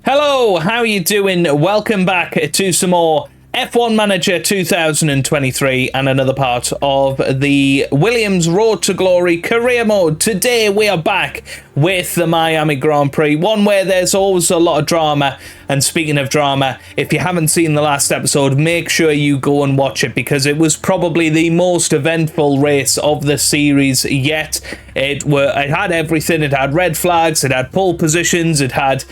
Hello, how are you doing? Welcome back to some more F1 Manager 2023 and another part of the Williams Road to Glory career mode. Today we are back with the Miami Grand Prix, one where there's always a lot of drama. And speaking of drama, if you haven't seen the last episode, make sure you go and watch it because it was probably the most eventful race of the series yet. It had everything. It had red flags, it had pole positions, it had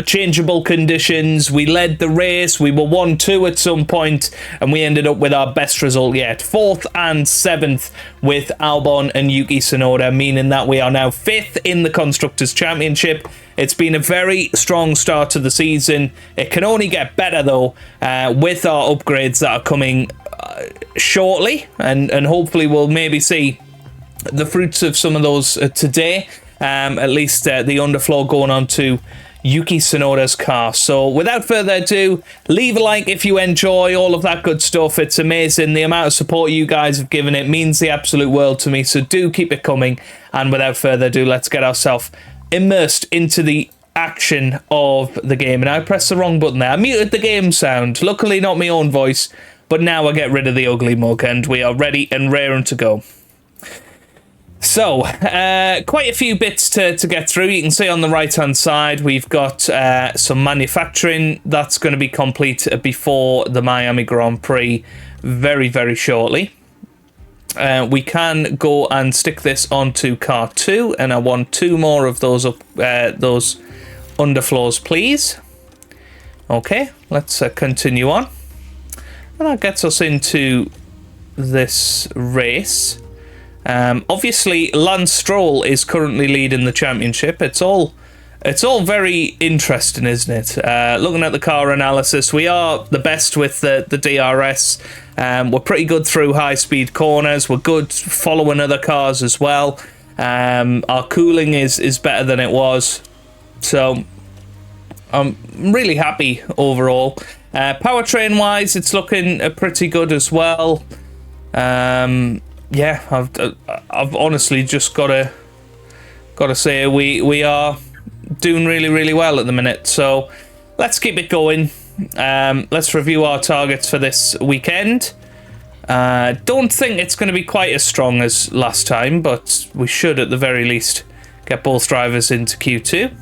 changeable conditions. We led the race. We were 1-2 at some point, and we ended up with our best result yet. 4th and 7th with Albon and Yuki Tsunoda, meaning that we are now 5th in the Constructors' Championship. It's been a very strong start to the season. It can only get better, though, with our upgrades that are coming shortly, and hopefully we'll maybe see the fruits of some of those today. At least the underfloor going on to Yuki Tsunoda's car. So without further ado, leave a like if you enjoy all of that good stuff. It's amazing. The amount of support you guys have given it means the absolute world to me. So do keep it coming. And without further ado, let's get ourselves immersed into the action of the game. And I pressed the wrong button there. I muted the game sound. Luckily not my own voice. But now I get rid of the ugly mug and we are ready and raring to go. So, quite a few bits to get through. You can see on the right-hand side, we've got some manufacturing that's going to be complete before the Miami Grand Prix very, very shortly. We can go and stick this onto car 2, and I want 2 more of those underfloors, please. Okay, let's continue on. And that gets us into this race. Obviously, Lance Stroll is currently leading the championship. It's all very interesting, isn't it? Looking at the car analysis, we are the best with the DRS. We're pretty good through high-speed corners. We're good following other cars as well. Our cooling is better than it was. So I'm really happy overall. Powertrain-wise, it's looking pretty good as well. Yeah, I've honestly just gotta say we are doing really, really well at the minute. So let's keep it going. Let's review our targets for this weekend. Don't think it's going to be quite as strong as last time, but we should at the very least get both drivers into Q2.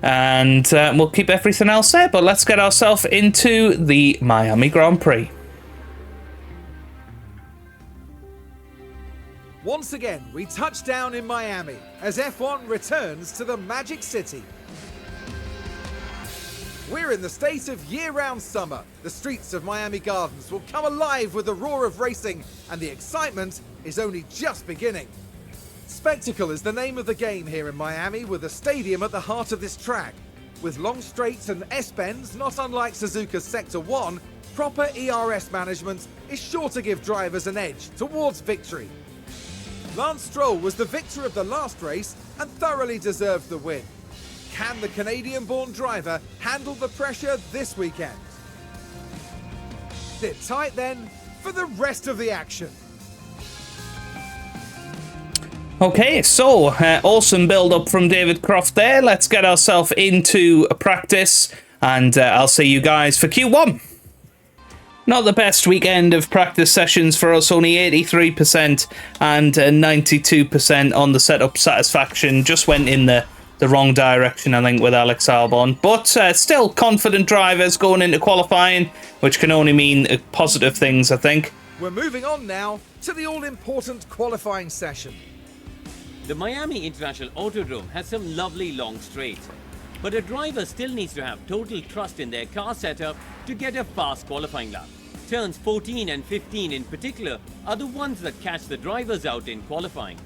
And we'll keep everything else there. But let's get ourselves into the Miami Grand Prix. Once again, we touch down in Miami as F1 returns to the Magic City. We're in the state of year-round summer. The streets of Miami Gardens will come alive with the roar of racing, and the excitement is only just beginning. Spectacle is the name of the game here in Miami, with a stadium at the heart of this track. With long straights and S-bends, not unlike Suzuka's Sector 1, proper ERS management is sure to give drivers an edge towards victory. Lance Stroll was the victor of the last race and thoroughly deserved the win. Can the Canadian-born driver handle the pressure this weekend? Sit tight then for the rest of the action. Okay, so awesome build-up from David Croft there. Let's get ourselves into practice, and I'll see you guys for Q1. Not the best weekend of practice sessions for us, only 83% and 92% on the setup satisfaction. Just went in the wrong direction, I think, with Alex Albon. But still confident drivers going into qualifying, which can only mean positive things, I think. We're moving on now to the all-important qualifying session. The Miami International Autodrome has some lovely long straights. But a driver still needs to have total trust in their car setup to get a fast qualifying lap. Turns 14 and 15 in particular are the ones that catch the drivers out in qualifying.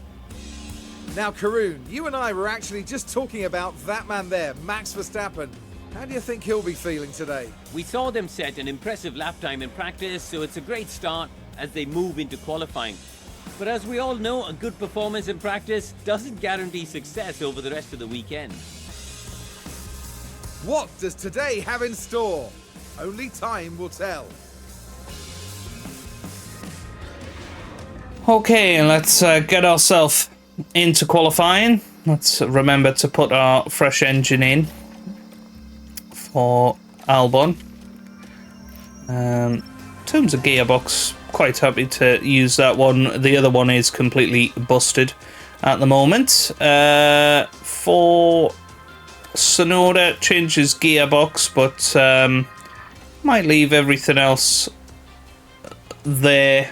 Now, Karun, you and I were actually just talking about that man there, Max Verstappen. How do you think he'll be feeling today? We saw them set an impressive lap time in practice, so it's a great start as they move into qualifying. But as we all know, a good performance in practice doesn't guarantee success over the rest of the weekend. What does today have in store? Only time will tell. Okay, let's get ourselves into qualifying. Let's remember to put our fresh engine in. for Albon. In terms of gearbox, quite happy to use that one. The other one is completely busted at the moment. For Sonoda, changes gearbox, but might leave everything else there.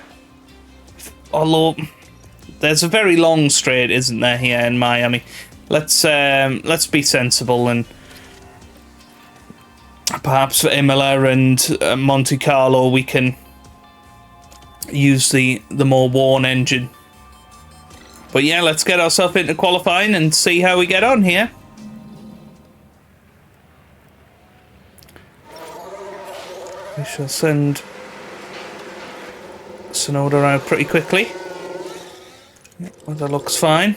Although there's a very long straight, isn't there, here in Miami? Let's be sensible, and perhaps for Imola and Monte Carlo we can use the more worn engine. But yeah, let's get ourselves into qualifying and see how we get on here. We shall send Sonoda out pretty quickly. Weather looks fine.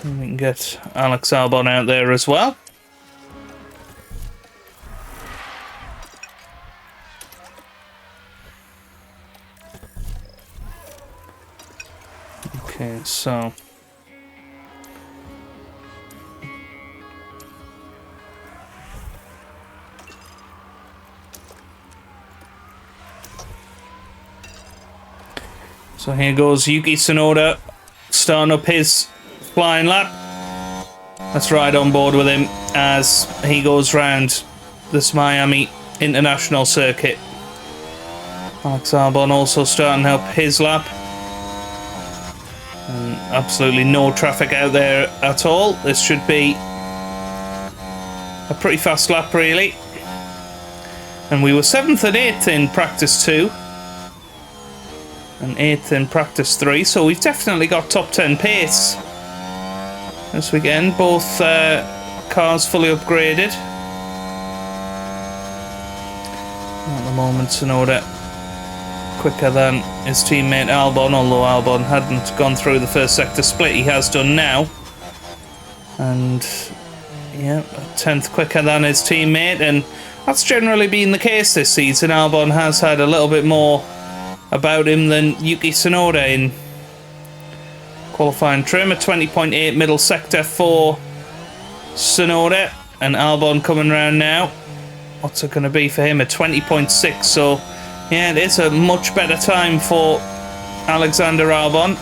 And we can get Alex Albon out there as well. Okay, so here goes Yuki Tsunoda, starting up his flying lap. Let's ride on board with him as he goes round this Miami International Circuit. Alex Albon also starting up his lap. And absolutely no traffic out there at all. This should be a pretty fast lap, really. And we were 7th and 8th in practice 2. And 8th in practice 3, so we've definitely got top 10 pace this weekend. Both cars fully upgraded. At the moment, Tsunoda quicker than his teammate Albon, although Albon hadn't gone through the first sector split. He has done now. And yeah, 10th quicker than his teammate, and that's generally been the case this season. Albon has had a little bit more about him than Yuki Tsunoda in qualifying trim. A 20.8 middle sector for Tsunoda, and Albon coming round now. What's it going to be for him? A 20.6. So yeah, it is a much better time for Alexander Albon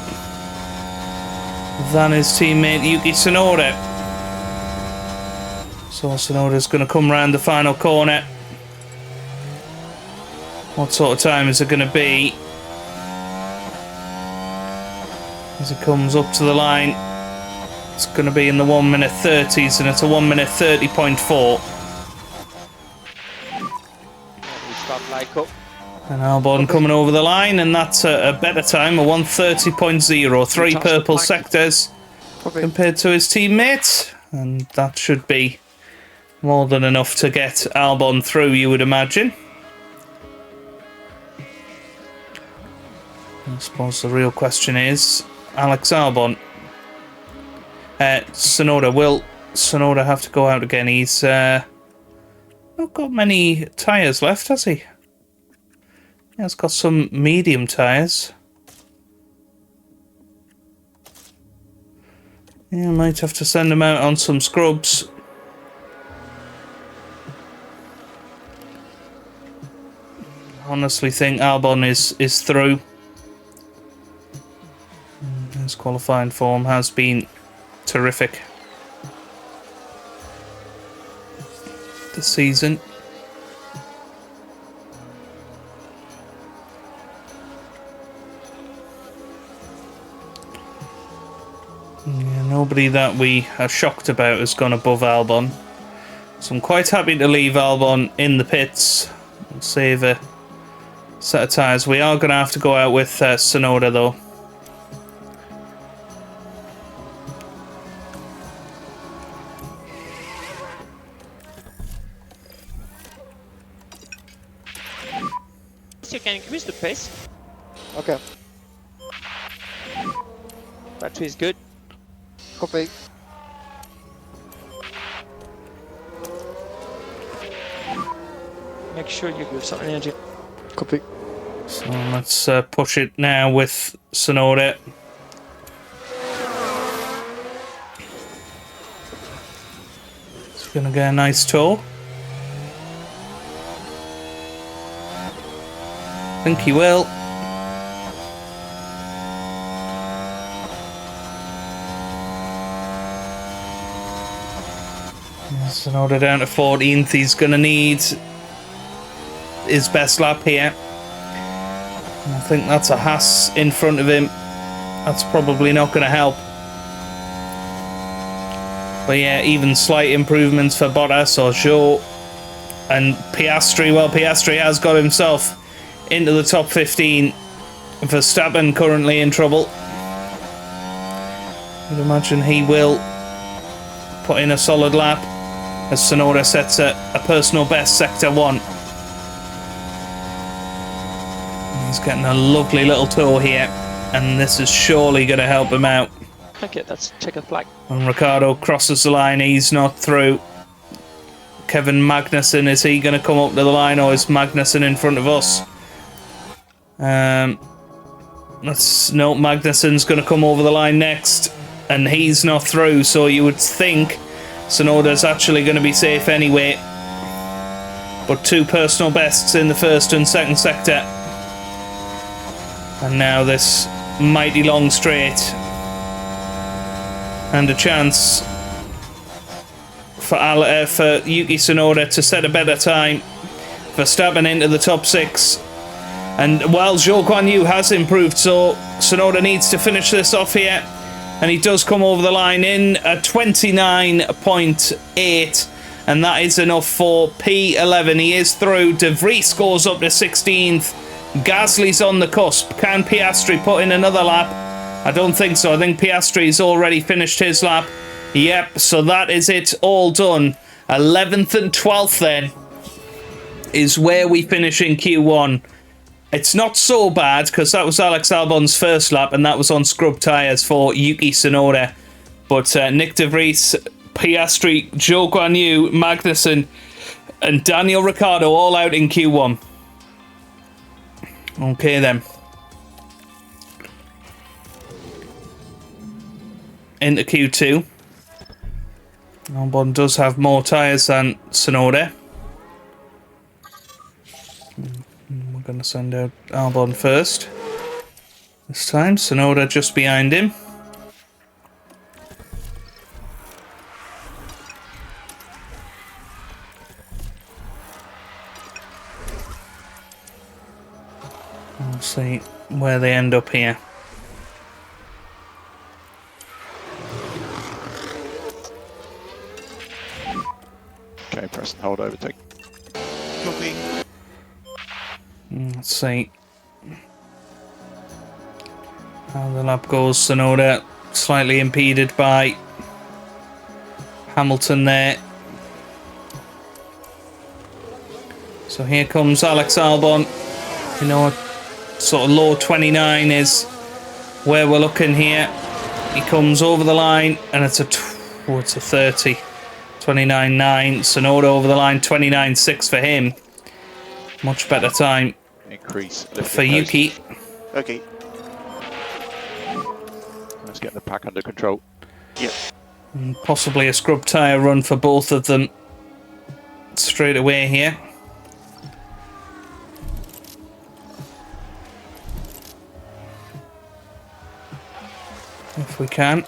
than his teammate Yuki Tsunoda. So Tsunoda's going to come round the final corner. What sort of time is it going to be as it comes up to the line? It's going to be in the 1 minute 30s, and it's a 1 minute 30.4. And Albon coming over the line, and that's a better time, a 1:30.0. 3 purple sectors compared to his teammates, and that should be more than enough to get Albon through, you would imagine. I suppose the real question is, Alex Albon. Tsunoda, will Tsunoda have to go out again? He's not got many tyres left, has he? Yeah, he's got some medium tyres. Yeah, might have to send him out on some scrubs. Honestly think Albon is through. His qualifying form has been terrific this season. Yeah, nobody that we are shocked about has gone above Albon. So I'm quite happy to leave Albon in the pits and save a set of tyres. We are going to have to go out with Tsunoda though. You can increase the pace. Okay. Battery is good. Copy. Make sure you give some energy. Copy. So let's push it now with Tsunoda. Gonna get a nice tour. I think he will. Tsunoda down to 14th. He's gonna need his best lap here. And I think that's a Haas in front of him. That's probably not gonna help. But yeah, even slight improvements for Bottas or Zhou. And Piastri, well, Piastri has got himself into the top 15. Verstappen currently in trouble. I'd imagine he will put in a solid lap as Tsunoda sets a personal best, Sector 1. He's getting a lovely little tour here, and this is surely going to help him out. Okay, that's checkered flag. And Ricciardo crosses the line, he's not through. Kevin Magnussen, is he going to come up to the line, or is Magnussen in front of us? No, Magnussen's going to come over the line next, and he's not through, so you would think Tsunoda's actually going to be safe anyway. But 2 personal bests in the first and second sector. And now this mighty long straight. And a chance for Yuki Tsunoda to set a better time. Verstappen into the top 6. And while Zhou Guanyu has improved, so Tsunoda needs to finish this off here. And he does come over the line in a 29.8. And that is enough for P11. He is through. De Vries goes up to 16th. Gasly's on the cusp. Can Piastri put in another lap? I don't think so. I think Piastri's already finished his lap. Yep, so that is it all done. 11th and 12th then is where we finish in Q1. It's not so bad because that was Alex Albon's first lap and that was on scrub tyres for Yuki Tsunoda. But Nick De Vries, Piastri, Zhou Guanyu, Magnussen and Daniel Ricciardo all out in Q1. Okay then. Into Q2. Albon does have more tyres than Tsunoda. We're going to send out Albon first. This time, Tsunoda just behind him. We'll see where they end up here. Okay, press and hold overtake. Copy. Let's see how the lap goes. Tsunoda slightly impeded by Hamilton there. So here comes Alex Albon. You know, sort of low 29 is where we're looking here. He comes over the line and it's a 30. 29.9. Tsunoda over the line. 29.6 for him. Much better time Increase for Yuki. Okay. Let's get the pack under control. Yep. And possibly a scrub tyre run for both of them straight away here. If we can.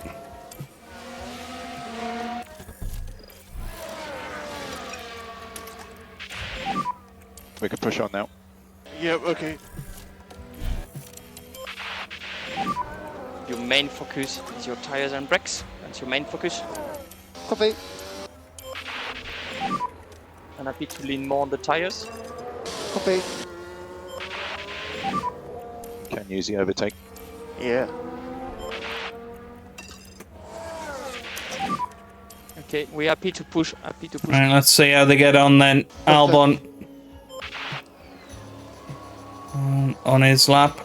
We can push on now. Yep, okay. Your main focus is your tires and brakes. That's your main focus. Copy. I'm happy to lean more on the tires. Copy. Can use the overtake. Yeah. Okay, we're happy to push. Right, let's see how they get on then. Albon on his lap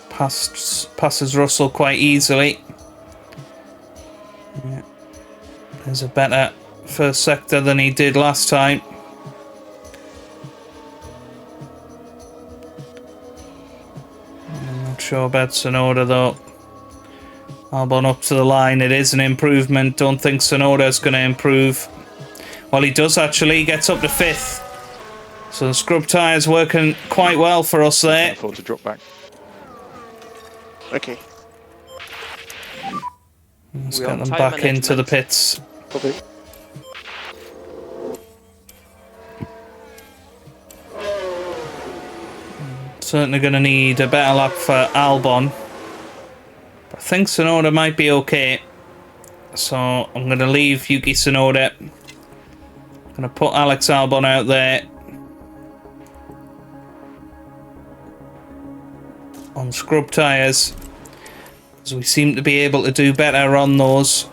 passes Russell quite easily. Yeah. There's a better first sector than he did last time. I'm not sure about Tsunoda though. Albon up to the line. It is an improvement. Don't think Tsunoda's going to improve. Well, he does actually. He gets up to 5th. So the scrub tyre's working quite well for us there. Can't afford to drop back. Okay. Let's We're get on them tyre back into the management. pits. Copy. Certainly going to need a better lap for Albon. I think Tsunoda might be okay. So I'm going to leave Yuki Tsunoda. I'm going to put Alex Albon out there. On scrub tyres. Because we seem to be able to do better on those.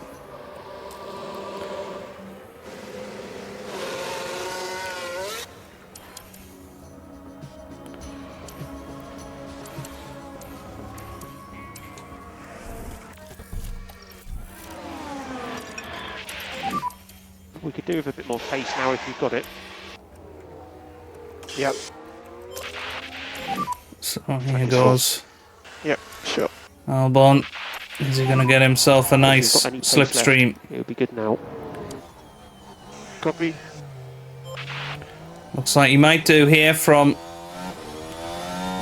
We could do with a bit more pace now if you've got it. Yep. So here goes Yep. Sure. Albon. Is he going to get himself a nice If you've got any pace left, slipstream? It'll be good now. Copy. Looks like he might do here from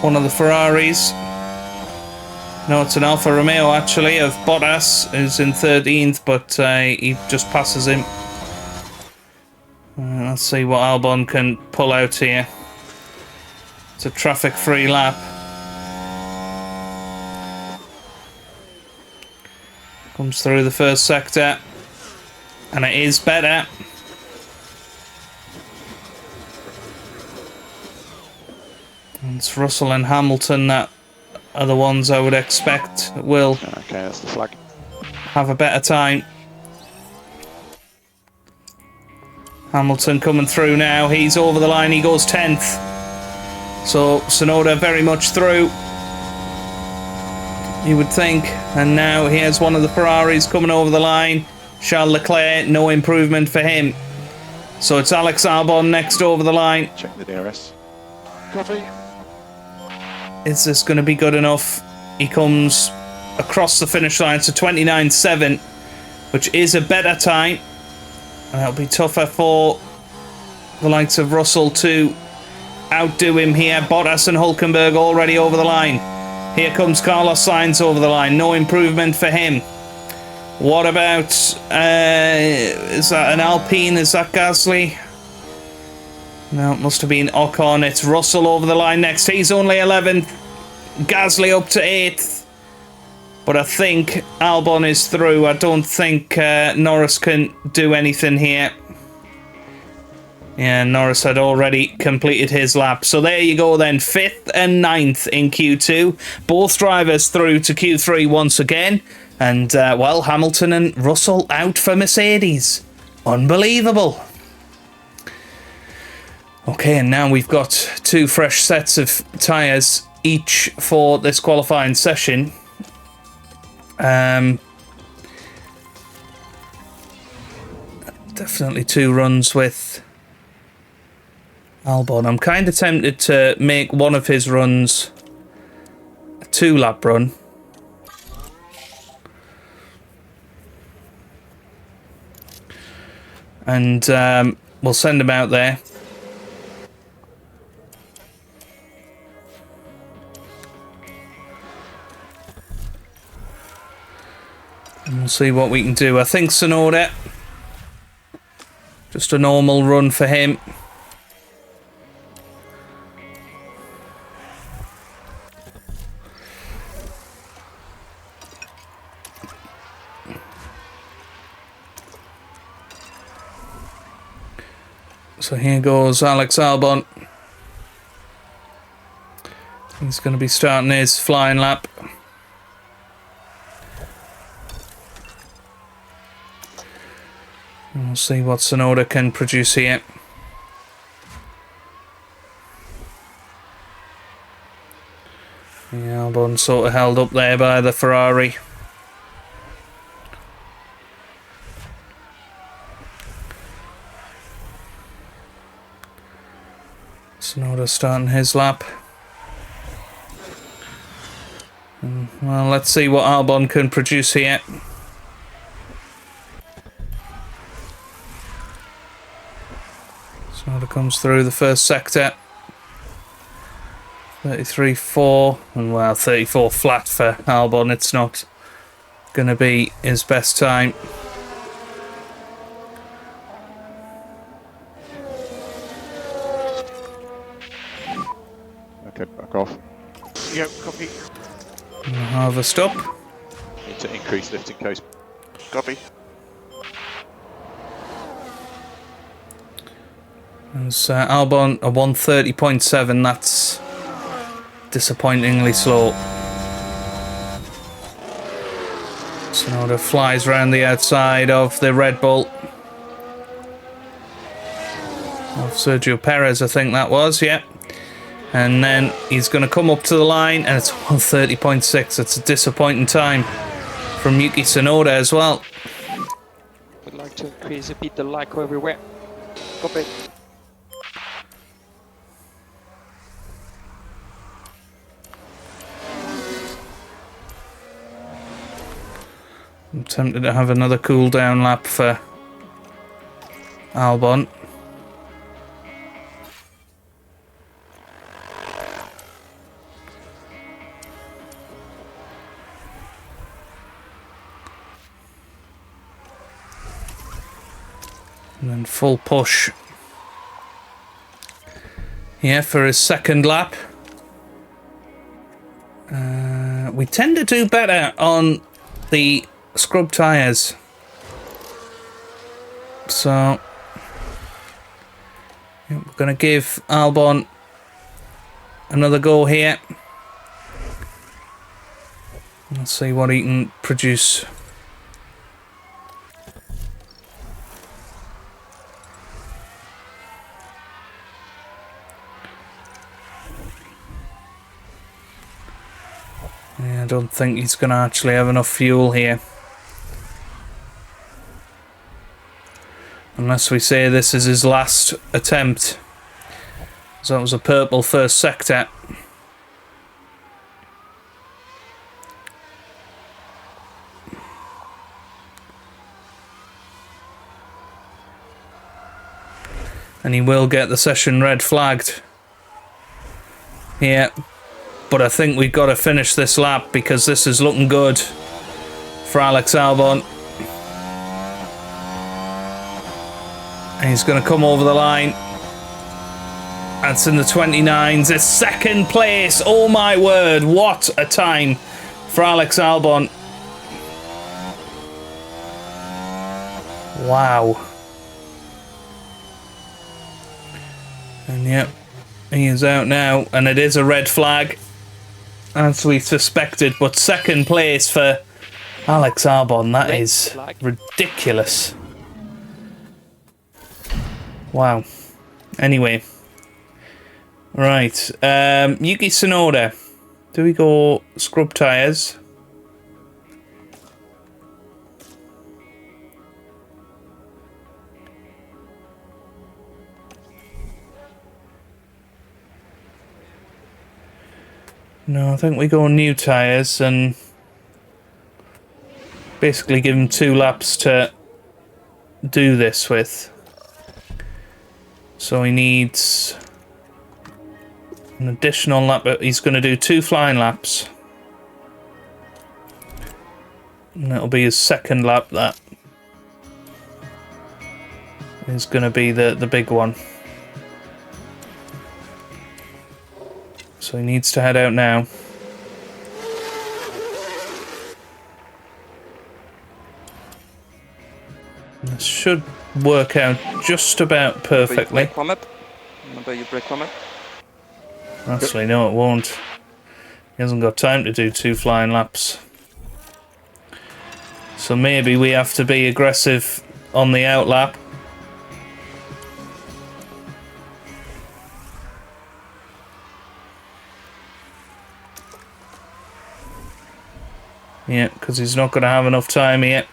one of the Ferraris. No, it's an Alfa Romeo actually of Bottas, who's in 13th, but he just passes him. Let's see what Albon can pull out here. It's a traffic-free lap. Comes through the first sector, and it is better. And it's Russell and Hamilton that are the ones I would expect will Okay, that's the flag. have a better time. Hamilton coming through now. He's over the line. He goes 10th. So Tsunoda very much through, you would think. And now here's one of the Ferraris coming over the line. Charles Leclerc, no improvement for him. So it's Alex Albon next over the line. Check the DRS. Copy. Is this going to be good enough? He comes across the finish line to 29.7, which is a better time. And it'll be tougher for the likes of Russell to outdo him here. Bottas and Hülkenberg already over the line. Here comes Carlos Sainz over the line. No improvement for him. What about... is that an Alpine? Is that Gasly? No, it must have been Ocon. It's Russell over the line next. He's only 11th. Gasly up to 8th. But I think Albon is through. I don't think Norris can do anything here. Yeah, Norris had already completed his lap. So there you go then. 5th and 9th in Q2. Both drivers through to Q3 once again. And, well, Hamilton and Russell out for Mercedes. Unbelievable. Okay, and now we've got 2 fresh sets of tyres each for this qualifying session. Definitely 2 runs with Albon. I'm kind of tempted to make one of his runs a 2-lap run. And we'll send him out there. And we'll see what we can do. I think Tsunoda, just a normal run for him. So here goes Alex Albon. He's going to be starting his flying lap. We'll see what Tsunoda can produce here. Yeah, Albon sort of held up there by the Ferrari. Tsunoda starting his lap. Well, let's see what Albon can produce here. Tsunoda comes through the first sector. 33.4, and well, 34 flat for Albon. It's not going to be his best time. Okay, back off. Yep, copy. Harvest up. Need to increase lifting coast. Copy. There's Albon a 130.7. That's disappointingly slow. Tsunoda flies around the outside of the Red Bull. Of Sergio Perez, I think that was, yeah. And then he's going to come up to the line, and it's 130.6. It's a disappointing time from Yuki Tsunoda as well. Would like to increase a bit the LICO everywhere. Copy. I'm tempted to have another cool down lap for Albon. And then full push here for his second lap. We tend to do better on the scrub tyres. So we're going to give Albon another go here. Let's see what he can produce. Yeah, I don't think he's going to actually have enough fuel here. Unless we say this is his last attempt. So that was a purple first sector. And he will get the session red flagged. Yeah. But I think we've got to finish this lap because this is looking good for Alex Albon. And he's going to come over the line. That's in the 29s. It's second place. Oh my word. What a time for Alex Albon. Wow. And yep, he is out now. And it is a red flag, as we suspected. But second place for Alex Albon. That is ridiculous. Wow. Anyway. Right. Yuki Tsunoda. Do we go scrub tyres? No, I think we go new tyres and basically give him 2 laps to do this with. So he needs an additional lap. He's going to do 2 flying laps. And that'll be his second lap. That is going to be the big one. So he needs to head out now. This should work out just about perfectly. Remember you brake from it? Actually, no, it won't. He hasn't got time to do 2 flying laps. So maybe we have to be aggressive on the out lap. Yeah, because he's not going to have enough time yet.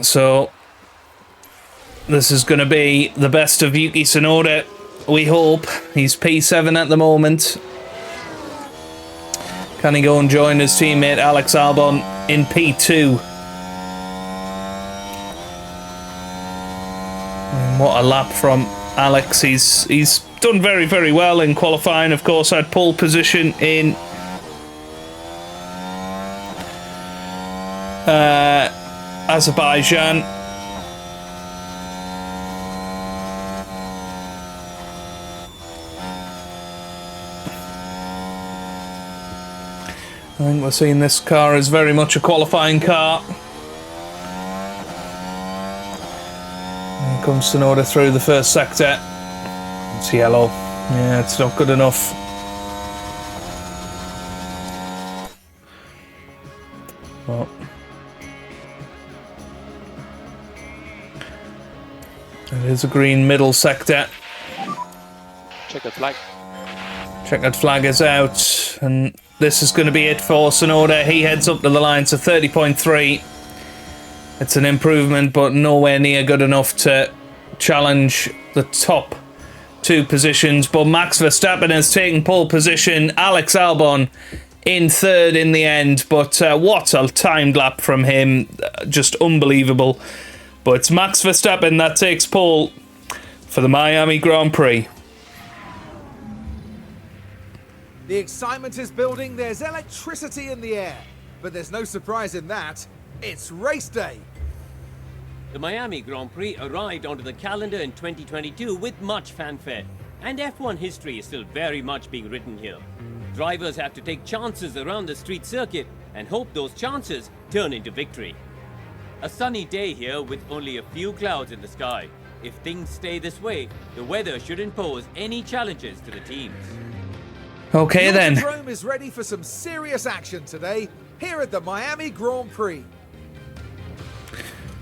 So this is going to be the best of Yuki Tsunoda, we hope. He's P7 at the moment. Can he go and join his teammate Alex Albon in P2? What a lap from Alex. He's done very, very well in qualifying. Of course, had pole position in Azerbaijan. I think we're seeing this car as very much a qualifying car. Here comes Tsunoda through the first sector. It's yellow. Yeah, it's not good enough. Well, it is a green middle sector. Checkered flag. Checkered flag is out, and this is going to be it for Tsunoda. He heads up to the line to 30.3. It's an improvement, but nowhere near good enough to challenge the top two positions. But Max Verstappen has taken pole position. Alex Albon in third in the end. But what a timed lap from him. Just unbelievable. But it's Max Verstappen that takes pole for the Miami Grand Prix. The excitement is building, there's electricity in the air. But there's no surprise in that. It's race day. The Miami Grand Prix arrived onto the calendar in 2022 with much fanfare, and F1 history is still very much being written here. Drivers have to take chances around the street circuit and hope those chances turn into victory. A sunny day here with only a few clouds in the sky. If things stay this way, the weather shouldn't pose any challenges to the teams. Okay then. The Autodrome is ready for some serious action today here at the Miami Grand Prix.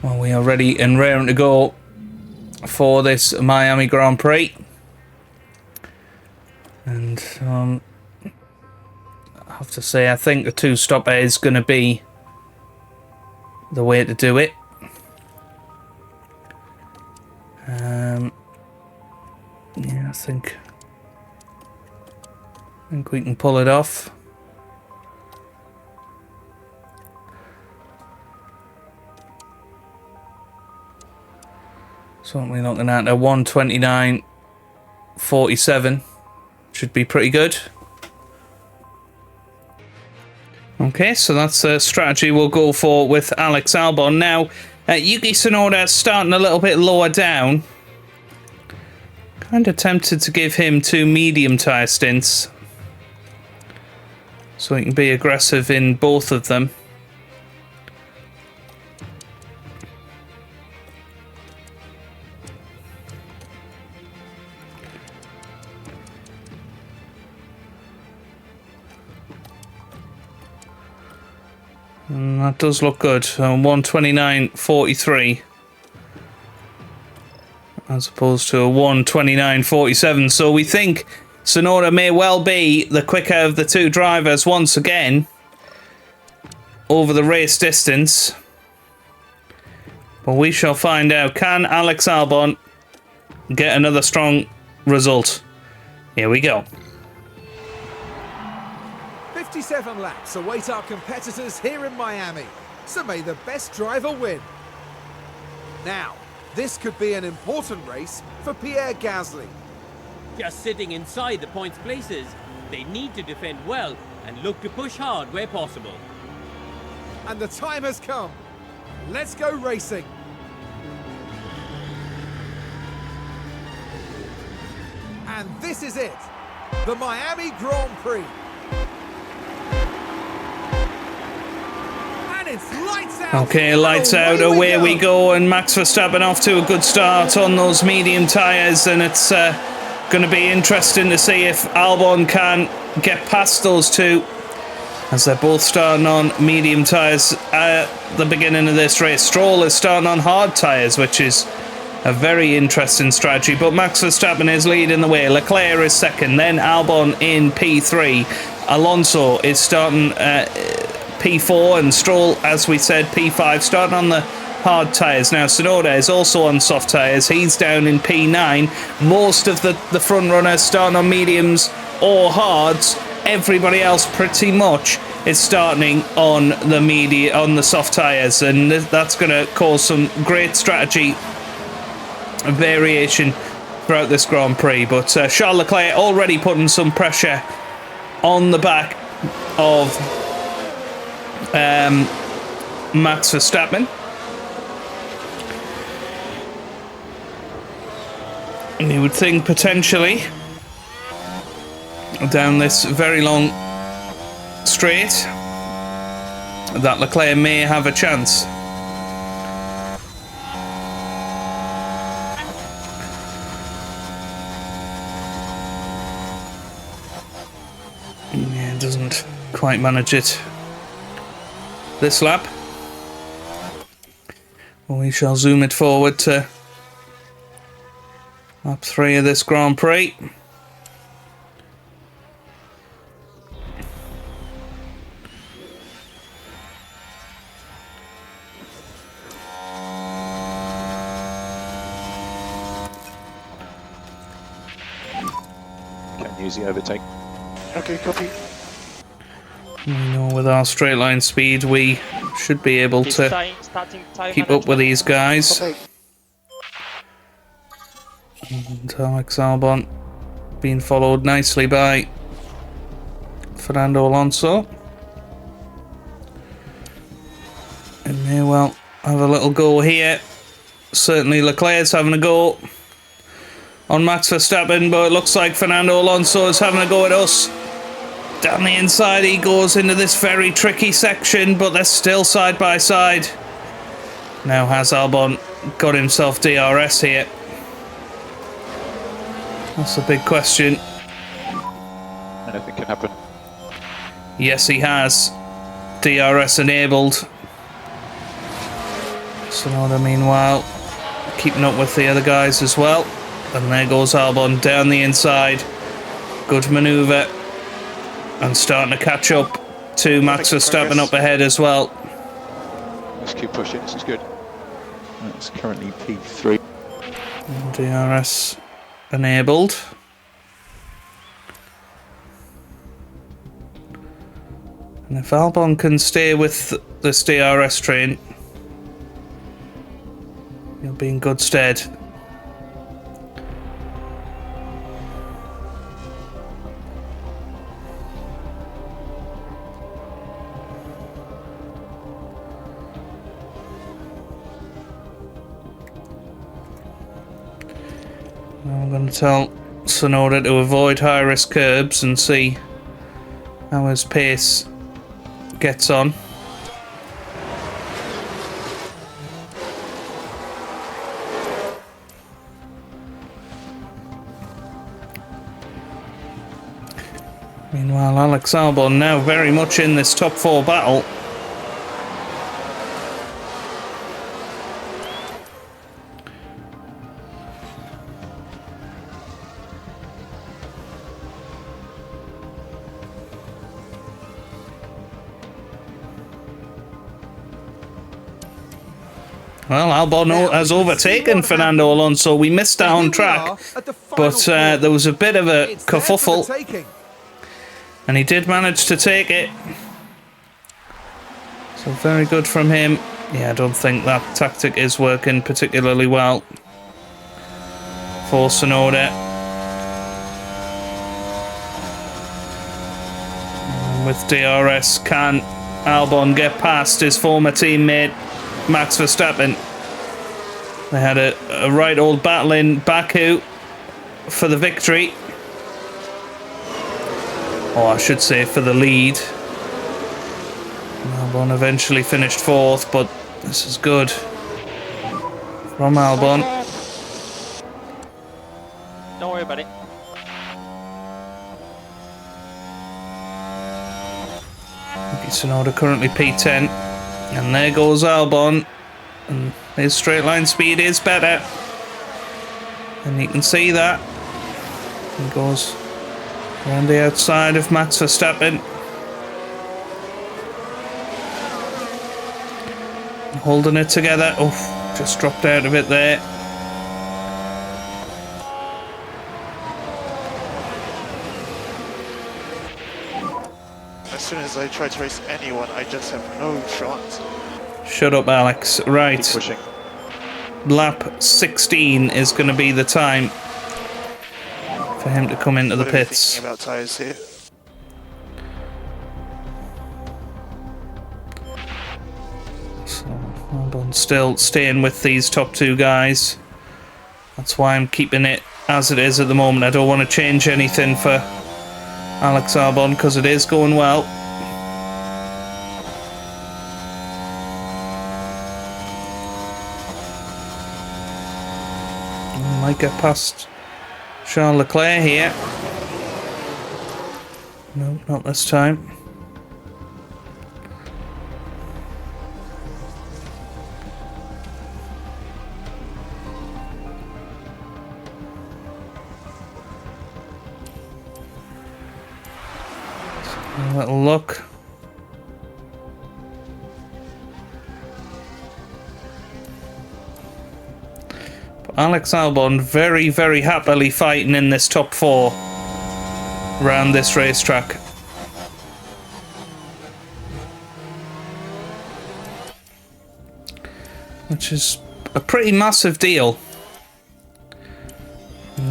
Well, we are ready and raring to go for this Miami Grand Prix. And I have to say, I think the two-stopper is going to be the way to do it. Yeah, I think we can pull it off. So we're looking at a 1:29.47. Should be pretty good. Okay, so that's the strategy we'll go for with Alex Albon. Now, Yuki Tsunoda starting a little bit lower down. Kind of tempted to give him 2 medium tyre stints, so he can be aggressive in both of them. That does look good. 1:29.43 as opposed to a 1:29.47. So we think Tsunoda may well be the quicker of the two drivers once again over the race distance. But we shall find out. Can Alex Albon get another strong result? Here we go. 57 laps await our competitors here in Miami, so may the best driver win. Now, this could be an important race for Pierre Gasly. Just sitting inside the points places, they need to defend well and look to push hard where possible. And the time has come. Let's go racing. And this is it, the Miami Grand Prix. And it's lights out. Okay, lights out, away we go, and Max Verstappen off to a good start on those medium tyres, and it's going to be interesting to see if Albon can get past those two, as they're both starting on medium tyres at the beginning of this race. Stroll is starting on hard tyres, which is a very interesting strategy, but Max Verstappen is leading the way. Leclerc is second, then Albon in P3. Alonso is starting P4, and Stroll, as we said, P5, starting on the hard tyres. Now, Tsunoda is also on soft tyres. He's down in P9. Most of the front runners starting on mediums or hards. Everybody else pretty much is starting on the soft tyres, and that's going to cause some great strategy variation throughout this Grand Prix. But Charles Leclerc already putting some pressure on the back of Max Verstappen. And you would think potentially down this very long straight that Leclerc may have a chance. Yeah, doesn't quite manage it this lap. Well, we shall zoom it forward to lap 3 of this Grand Prix. Can use the overtake. Okay, copy. We know with our straight line speed we should be able to keep up with these guys. Okay. And Alex Albon being followed nicely by Fernando Alonso. And may well have a little go here. Certainly Leclerc's having a go on Max Verstappen, but it looks like Fernando Alonso is having a go at us. Down the inside he goes into this very tricky section, but they're still side by side. Now has Albon got himself DRS here? That's a big question. Anything can happen. Yes, he has. DRS enabled. Sonoda, meanwhile, keeping up with the other guys as well. And there goes Albon down the inside. Good manoeuvre. And starting to catch up to Max Verstappen up ahead as well. Let's keep pushing, this is good. That's currently P3. DRS enabled. And if Albon can stay with this DRS train, he'll be in good stead. I'm going to tell Sonoda to avoid high-risk curbs and see how his pace gets on. Meanwhile, Alex Albon now very much in this top 4 battle. Well, Albon has overtaken Fernando Alonso. We missed out on track, but there was a bit of a kerfuffle, and he did manage to take it. So very good from him. Yeah, I don't think that tactic is working particularly well for Sonoda. And with DRS, can Albon get past his former teammate Max Verstappen? They had a right old battle in Baku for the victory. Or I should say for the lead. Albon eventually finished 4th, but this is good from Albon. Don't worry about it. Tsunoda currently P10. And there goes Albon. And his straight line speed is better. And you can see that. He goes around the outside of Max Verstappen. Holding it together. Oh, just dropped out of it there. As soon as I try to race anyone, I just have no shot. Shut up, Alex. Right. Keep pushing. lap 16 is going to be the time for him to come into the What are we pits. thinking about tyres here? So, Albon still staying with these top two guys. That's why I'm keeping it as it is at the moment. I don't want to change anything for Alex Albon because it is going well. Might get past Charles Leclerc here. No, not this time. A little look. But Alex Albon very, very happily fighting in this top four around this racetrack. Which is a pretty massive deal.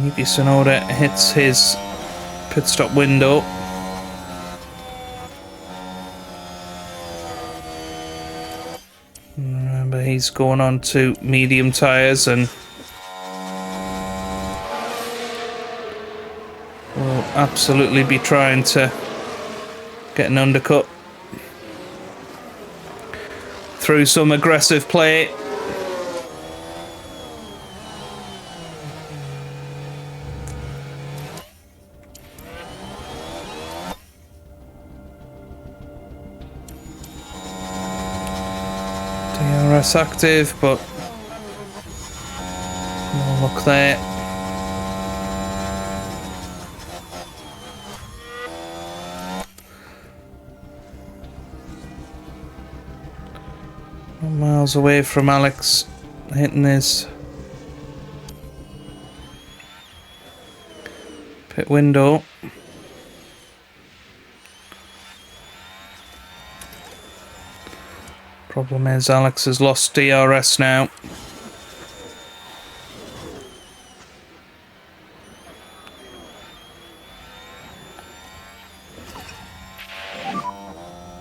Yuki Tsunoda hits his pit stop window. Remember, he's going on to medium tyres and will absolutely be trying to get an undercut through some aggressive play. DRS active, but no luck there. Miles away from Alex hitting his pit window. Problem is Alex has lost DRS now.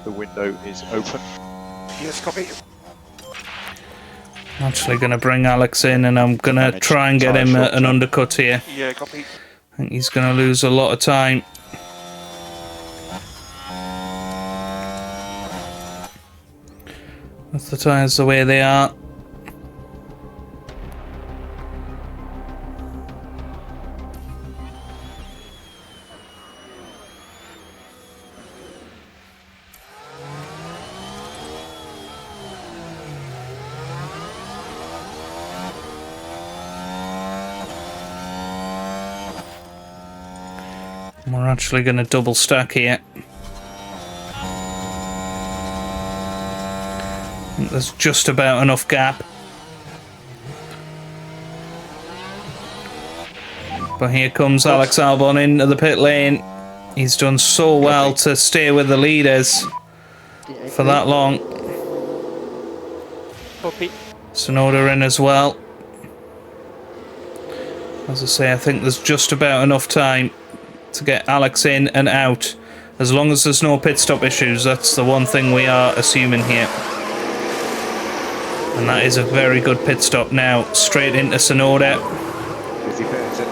The window is open. Yes, copy. I'm actually going to bring Alex in and I'm going to try and get him an undercut here. Yeah, copy. I think he's going to lose a lot of time. With the tyres the way they are. We're actually going to double stack here. I think there's just about enough gap. But here comes Alex Albon into the pit lane. He's done so well to stay with the leaders for that long. Copy. Tsunoda in as well. As I say, I think there's just about enough time to get Alex in and out. As long as there's no pit stop issues, that's the one thing we are assuming here. And that is a very good pit stop now. Straight into Tsunoda. Busy pit, is it?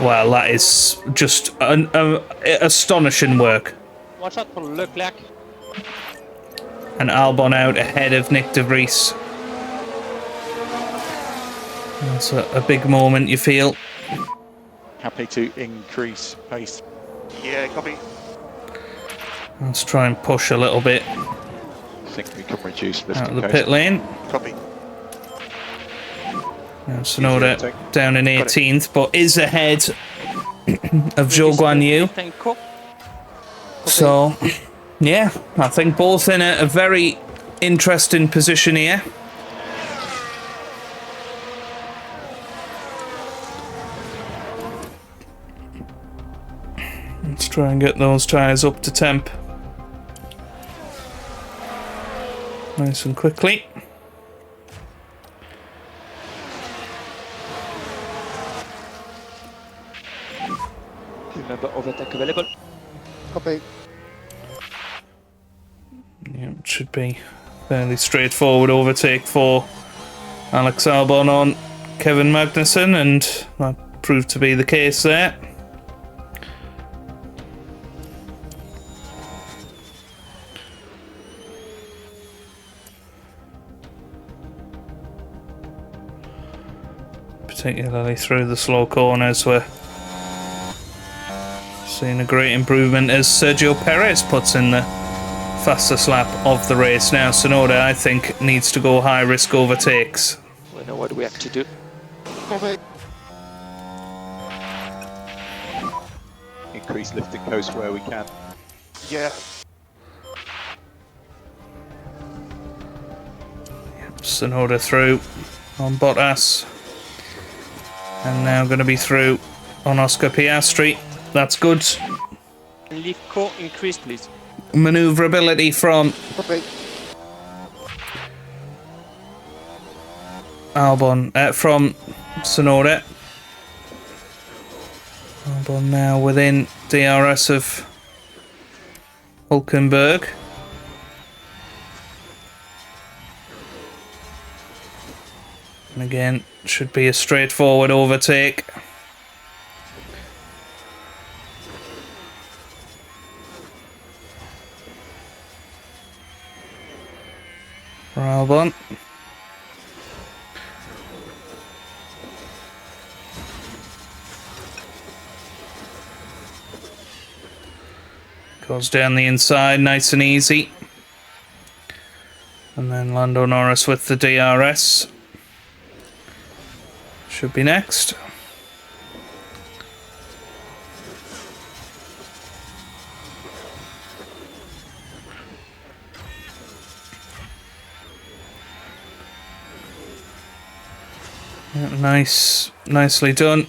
Well, that is just astonishing work. Watch out for Leclerc. And Albon out ahead of Nick de Vries. That's a big moment, you feel. Happy to increase pace. Yeah, copy. Let's try and push a little bit I think we can reduce lifting out of the pace. pit lane. Copy. And Tsunoda down in 18th, but is ahead of Zhou Guan Yu. So, yeah, I think both in a very interesting position here. Let's try and get those tyres up to temp. Nice and quickly. Remember, overtake available. Copy. Yeah, it should be fairly straightforward overtake for Alex Albon on Kevin Magnussen, and that proved to be the case there. Particularly through the slow corners, we're seeing a great improvement as Sergio Perez puts in the fastest lap of the race. Now Tsunoda, I think, needs to go high risk overtakes. We know what we have to do. Copy. Increase lift and coast where we can. Yeah. Tsunoda through on Bottas, and now going to be through on Oscar Piastri. That's good. Leave core increase, please. Maneuverability from Copy. Albon, from Tsunoda. Albon now within DRS of Hulkenberg. And again, should be a straightforward overtake. For Albon. Goes down the inside, nice and easy. And then Lando Norris with the DRS. Should be next. Yeah, nicely done.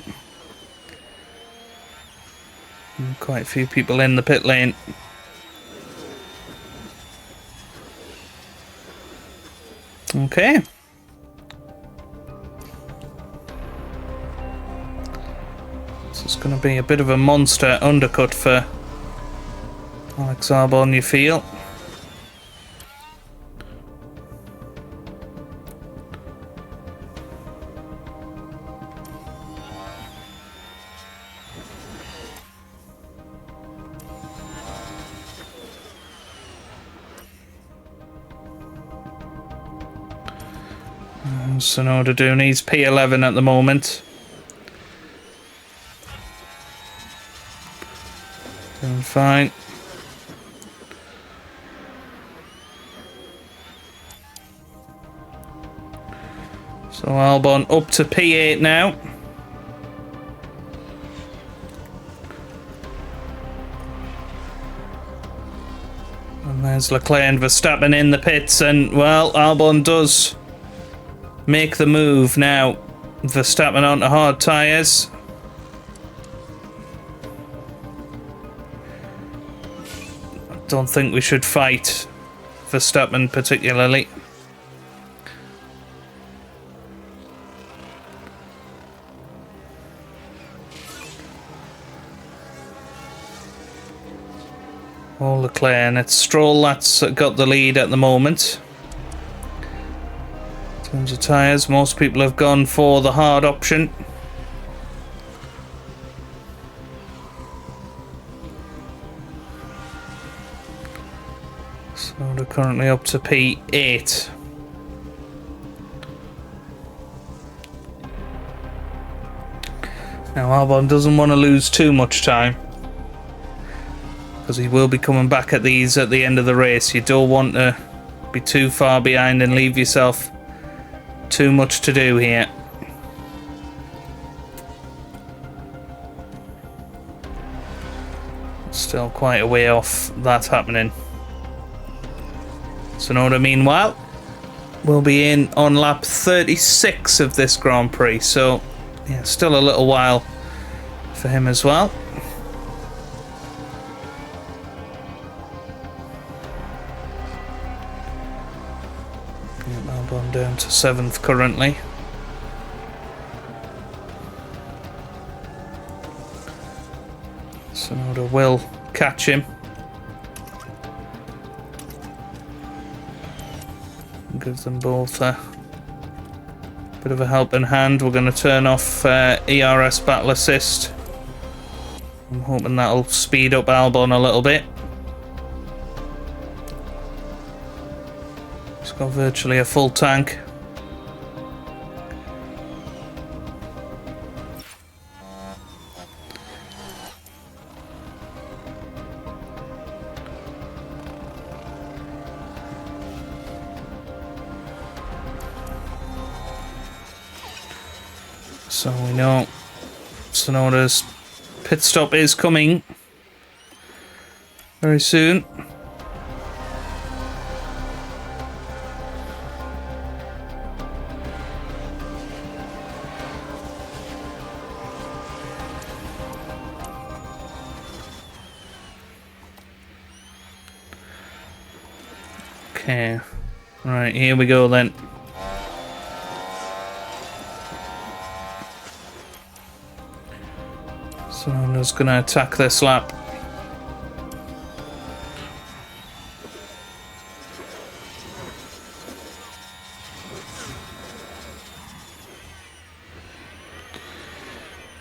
And quite a few people in the pit lane. Okay. This is going to be a bit of a monster undercut for Alex Albon, you feel. Tsunoda doing his P11 at the moment. Doing fine. So Albon up to P8 now. And there's Leclerc and Verstappen in the pits, and well, Albon does make the move now. Verstappen onto hard tyres. I don't think we should fight Verstappen particularly. Oh, Leclerc, and it's Stroll that's got the lead at the moment. In terms of tyres, most people have gone for the hard option. So they're currently up to P8. Now Albon doesn't want to lose too much time, because he will be coming back at these at the end of the race. You don't want to be too far behind and leave yourself too much to do here. Still quite a way off that happening. Tsunoda, meanwhile, will be in on lap 36 of this Grand Prix, so yeah, still a little while for him as well. Albon down to 7th currently. Sonoda will catch him. Gives them both a bit of a helping hand. We're going to turn off ERS Battle Assist. I'm hoping that'll speed up Albon a little bit. He's got virtually a full tank. So we know Sonoda's pit stop is coming very soon. Okay, right, here we go then. So I'm just going to attack this lap.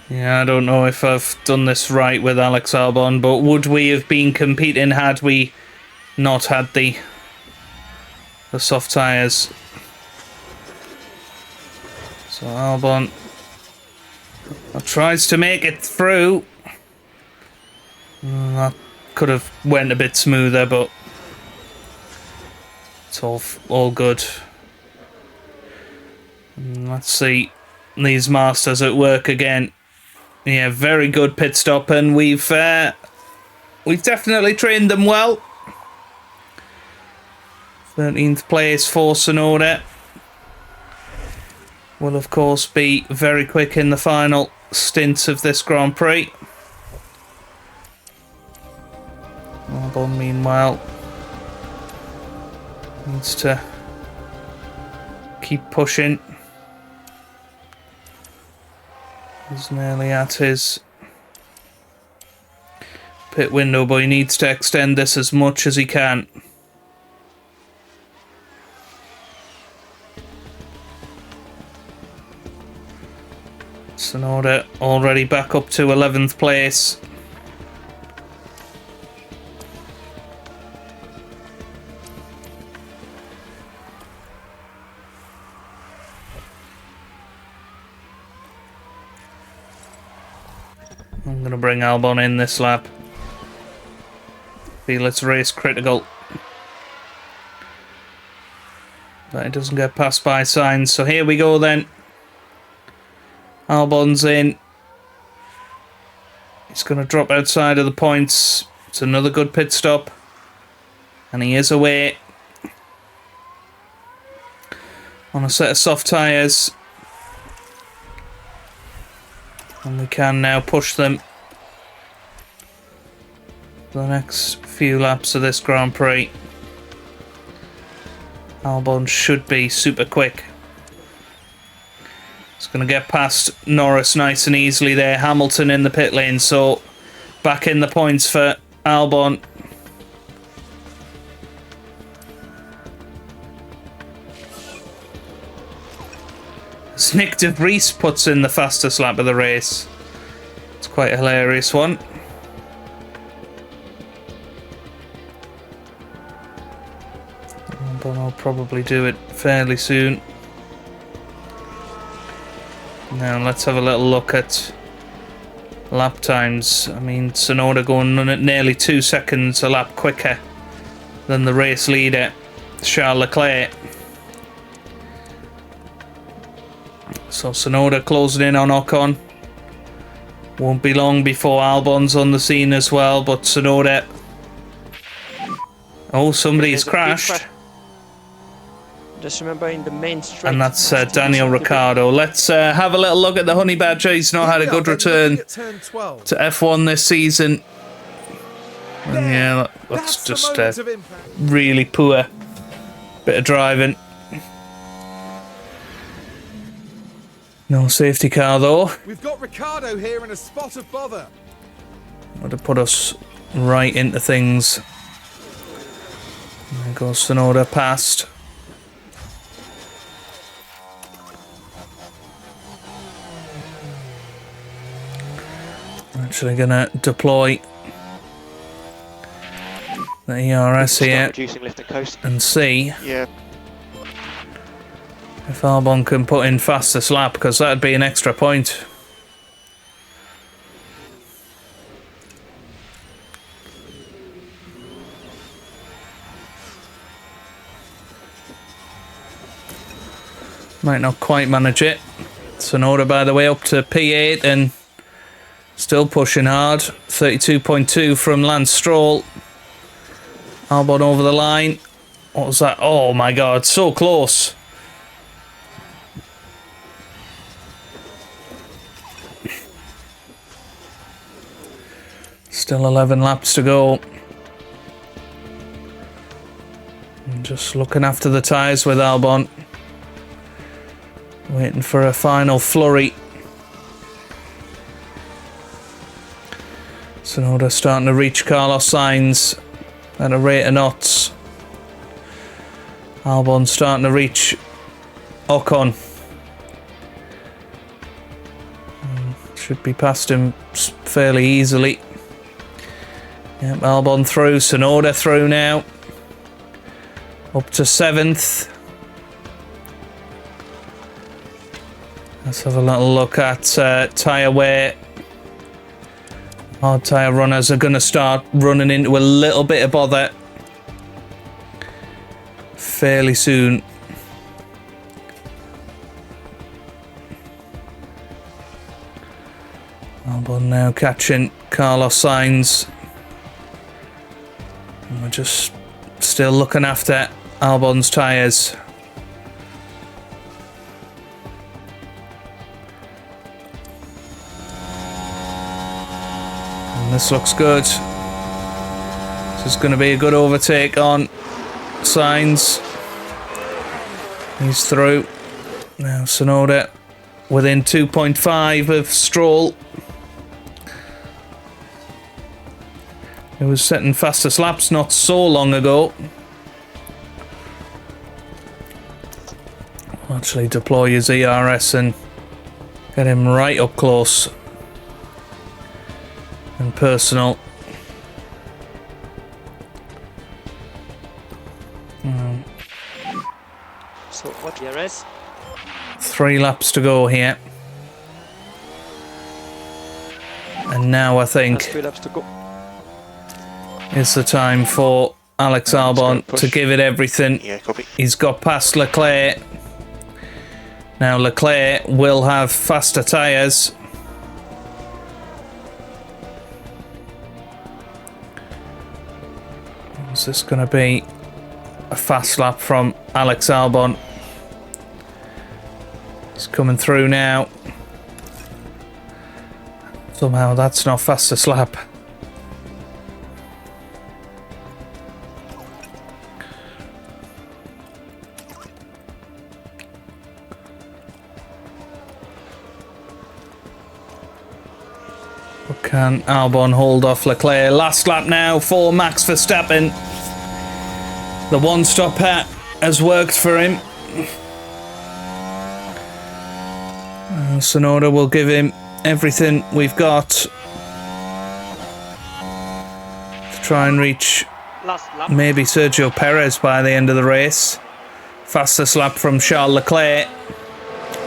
Yeah, I don't know if I've done this right with Alex Albon, but would we have been competing had we not had the soft tyres? So Albon tries to make it through. That could have went a bit smoother, but it's all good. Let's see these masters at work again. Yeah, very good pit stop, and we've definitely trained them well. 13th place for Sonoda. Will of course be very quick in the final stint of this Grand Prix. Albon, meanwhile, needs to keep pushing. He's nearly at his pit window, but he needs to extend this as much as he can. Sonoda already back up to 11th place. I'm going to bring Albon in this lap. Feel it's race critical that it doesn't get passed by signs. So here we go then. Albon's in. He's going to drop outside of the points. It's another good pit stop. And he is away on a set of soft tyres. And we can now push them for the next few laps of this Grand Prix. Albon should be super quick. It's going to get past Norris nice and easily there. Hamilton in the pit lane, so back in the points for Albon. Nick de Vries puts in the fastest lap of the race. It's quite a hilarious one. But I'll probably do it fairly soon. Now let's have a little look at lap times. I mean, Sonoda going nearly 2 seconds a lap quicker than the race leader, Charles Leclerc. So Sonoda closing in on Ocon. Won't be long before Albon's on the scene as well, but Sonoda... Oh, somebody's crashed. Just remember in the main straight. And that's Daniel Ricciardo. Let's have a little look at the Honey Badger. He's not had a good return to F1 this season. And yeah, that's just really poor bit of driving. No safety car though. We've got Ricciardo here in a spot of bother. Would have put us right into things. There goes Sonoda past. Actually gonna deploy the ERS here Reducing lift and coast. and see Yeah. if Albon can put in fastest lap, because that'd be an extra point. Might not quite manage it. Sonoda, by the way, up to P8 and still pushing hard. 32.2 from Lance Stroll. Albon over the line. What was that? Oh my god, so close. Still 11 laps to go. I'm just looking after the tyres with Albon. Waiting for a final flurry. Sonoda starting to reach Carlos Sainz at a rate of knots. Albon starting to reach Ocon. Should be past him fairly easily. Yep, Albon through, Sonoda through now. Up to 7th. Let's have a little look at tyre wear. Hard tyre runners are going to start running into a little bit of bother fairly soon. Albon now catching Carlos Sainz. And we're just still looking after Albon's tyres. This looks good. This is going to be a good overtake on Sainz. He's through. Now Sonoda within 2.5 of Stroll. He was setting fastest laps not so long ago. I'll actually deploy his ERS and get him right up close and personal. So what DRS? 3 laps to go here. And now I think 3 laps to go. it's the time for Alex Albon to give it everything. Yeah, copy. He's got past Leclerc. Now Leclerc will have faster tyres. Is this going to be a fast lap from Alex Albon? He's coming through now. Somehow that's not fastest lap. But can Albon hold off Leclerc? Last lap now for Max Verstappen. The one-stop hat has worked for him. Sonoda will give him everything we've got to try and reach maybe Sergio Perez by the end of the race. Fastest lap from Charles Leclerc,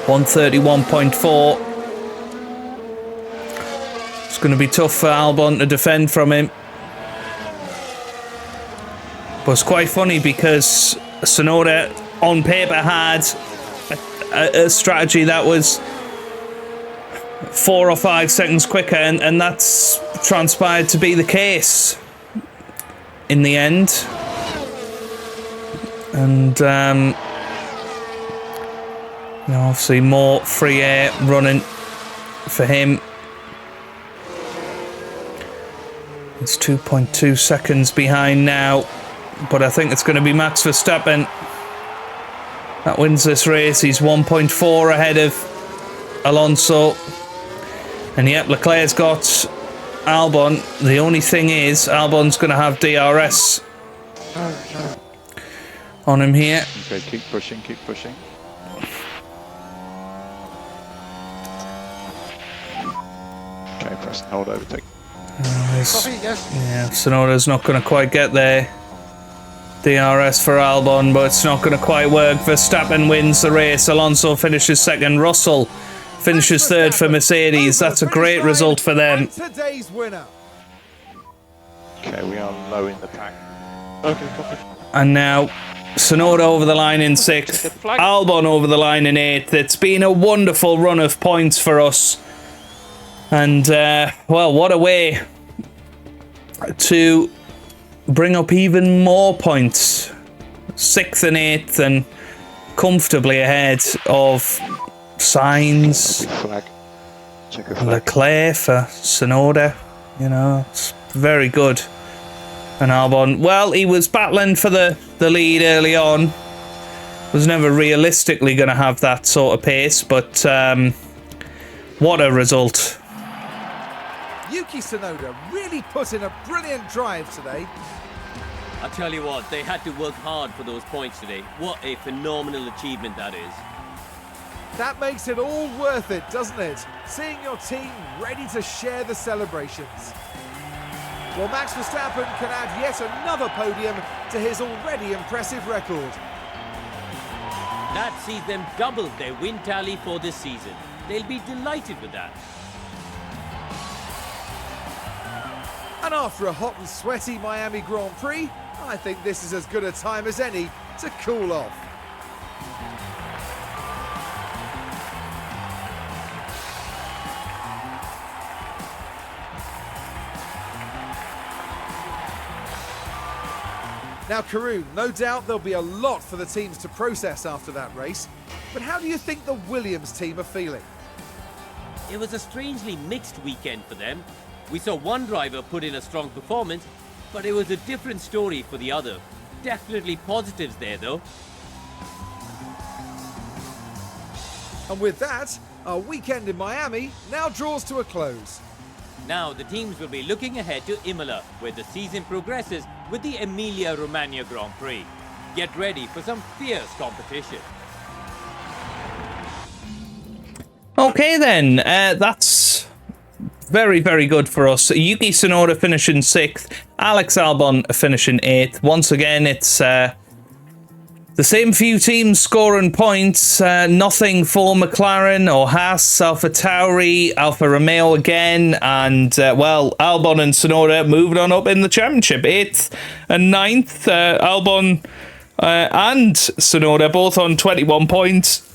131.4. It's going to be tough for Albon to defend from him. But it's quite funny because Sonoda on paper had a strategy that was 4 or 5 seconds quicker, and that's transpired to be the case in the end. And you know, obviously more free air running for him. It's 2.2 seconds behind now, but I think it's going to be Max Verstappen that wins this race. He's 1.4 ahead of Alonso. And yep, Leclerc's got Albon. The only thing is, Albon's going to have DRS on him here. Okay, keep pushing, keep pushing. Okay, press and hold overtake. Copy, yes. Yeah, Tsunoda's not going to quite get there. DRS for Albon, but it's not going to quite work. Verstappen wins the race. Alonso finishes second. Russell finishes third for Mercedes. That's a great result for them. Today's winner. Okay, we are low in the pack. Okay, copy. And now Tsunoda over the line in 6th. flag. Albon over the line in 8th. It's been a wonderful run of points for us. And, well, what a way to bring up even more points. 6th and 8th and comfortably ahead of Sainz, Flag. Check a flag. Leclerc for Tsunoda. You know, it's very good. And Albon, well, he was battling for the lead early on. Was never realistically going to have that sort of pace, but what a result. Yuki Tsunoda really put in a brilliant drive today. I tell you what, they had to work hard for those points today. What a phenomenal achievement that is. That makes it all worth it, doesn't it? Seeing your team ready to share the celebrations. Well, Max Verstappen can add yet another podium to his already impressive record. That sees them double their win tally for this season. They'll be delighted with that. And after a hot and sweaty Miami Grand Prix, I think this is as good a time as any to cool off. Now, Karun, no doubt there'll be a lot for the teams to process after that race, but how do you think the Williams team are feeling? It was a strangely mixed weekend for them. We saw one driver put in a strong performance, but it was a different story for the other. Definitely positives there, though. And with that, our weekend in Miami now draws to a close. Now the teams will be looking ahead to Imola, where the season progresses with the Emilia-Romagna Grand Prix. Get ready for some fierce competition. Okay then, that's very, very good for us. Yuki Tsunoda finishing 6th, Alex Albon finishing 8th. Once again, it's the same few teams scoring points. Nothing for McLaren or Haas, AlphaTauri, Alfa Romeo again, and well, Albon and Tsunoda moved on up in the championship, 8th and 9th. Albon and Tsunoda both on 21 points.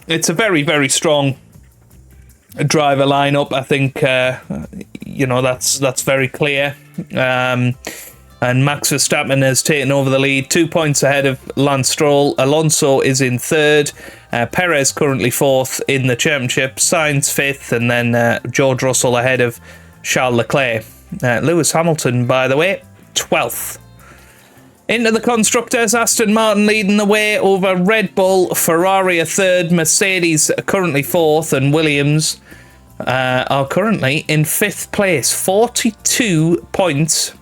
It's a very, very strong driver lineup. I think you know, that's very clear. And Max Verstappen has taken over the lead, 2 points ahead of Lance Stroll. Alonso is in 3rd. Perez currently 4th in the championship. Sainz 5th, and then George Russell ahead of Charles Leclerc. Lewis Hamilton, by the way, 12th. Into the constructors, Aston Martin leading the way over Red Bull. Ferrari are 3rd. Mercedes currently 4th, and Williams are currently in 5th place. 42 points.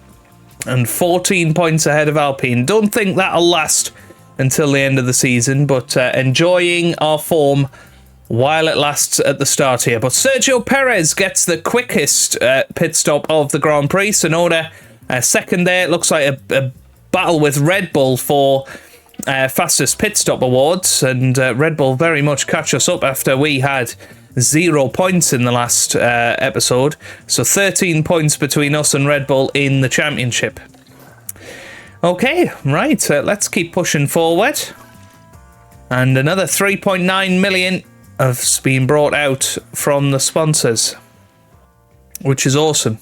And 14 points ahead of Alpine. Don't think that'll last until the end of the season, but enjoying our form while it lasts at the start here. But Sergio Perez gets the quickest pit stop of the Grand Prix. Tsunoda second there. It looks like a battle with Red Bull for fastest pit stop awards, and Red Bull very much catch us up after we had 0 points in the last episode. So 13 points between us and Red Bull in the championship. Okay, right, let's keep pushing forward. And another 3.9 million has been brought out from the sponsors, which is awesome.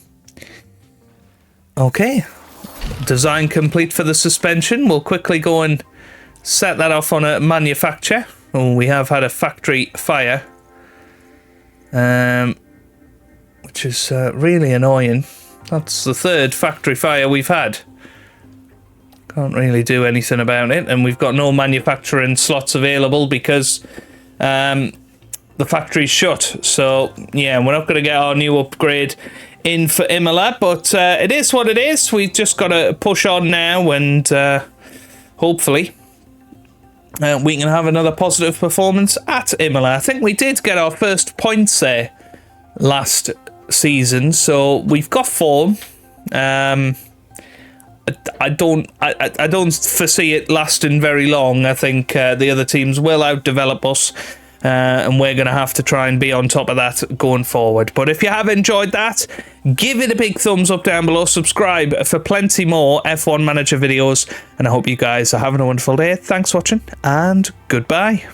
Okay, design complete for the suspension. We'll quickly go and set that off on a manufacturer. Oh, we have had a factory fire. Which is really annoying. That's the 3rd factory fire we've had. Can't really do anything about it, and we've got no manufacturing slots available because the factory's shut. So yeah, we're not going to get our new upgrade in for Imola, but it is what it is. We've just got to push on now, and hopefully we can have another positive performance at Imola. I think we did get our first points there last season, so we've got form. I don't foresee it lasting very long. I think the other teams will outdevelop us, and we're going to have to try and be on top of that going forward. But if you have enjoyed that, give it a big thumbs up down below. Subscribe for plenty more F1 Manager videos, and I hope you guys are having a wonderful day. Thanks for watching, and goodbye.